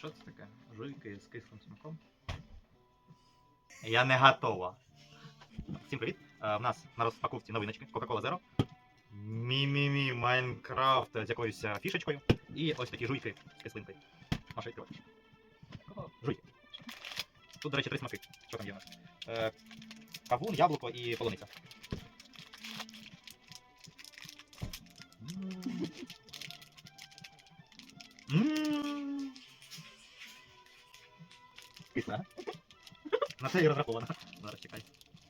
Що це таке? Жуйки з кислим смаком. Я не готова. Всім привіт! У нас на розпаковці новиночки Coca-Cola Zero. Мі-мі-мі, Майнкрафт з якоюсь фішечкою. І ось такі жуйки з кислинкою. Маша, відкривай. Жуйки. Тут, до речі, 3 смаки. Що там є у нас? Кавун, яблуко і полуниця. Кисла, а? На це і розраховано. Зараз чекай.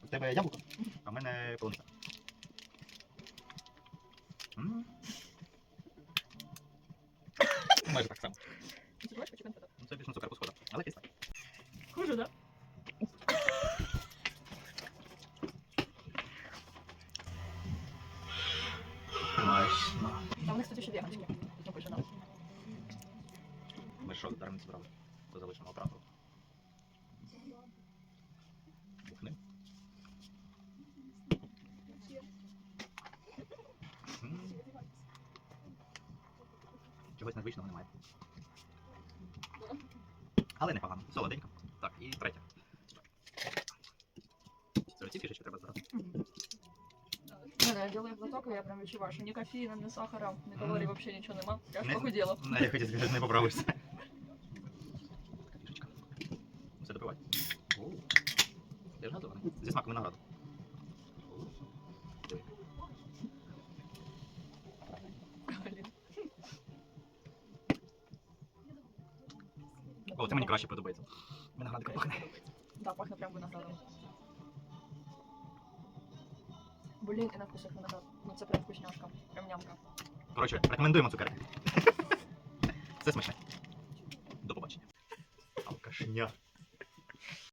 У тебе яблуко, а в мене полуниця. Майже так само. Ну це більш на цукерку схода, але кисла. Хуже, да? Смачно. А у них, кстати, ще веганські. Напише нам. Ми що, даром не зібрали? До залишеного прапору. Бухни. Чогось незвичного немає. Але непогано. Солоденько. Так, і третя. Це оці фішечки треба збирати. Я делаю глоток, и я прям відчуваю, що ні кофеїна, ні сахара, ні калорій вообще нічого нема. Я ж похудела. Я хотів сказати, не поправишся. Така фішечка. Все допивай. Ти ж готовий. Зі смаком винограду. Диви. О, це мені краще подобається. Виноградик пахне. Да, пахне прям виноградом. Блін, і на вкус як виноград. Ну це прям вкусняшка. Прям нямка. Коротше, рекомендуємо цукерки. Це смачне. До побачення. Алкашня.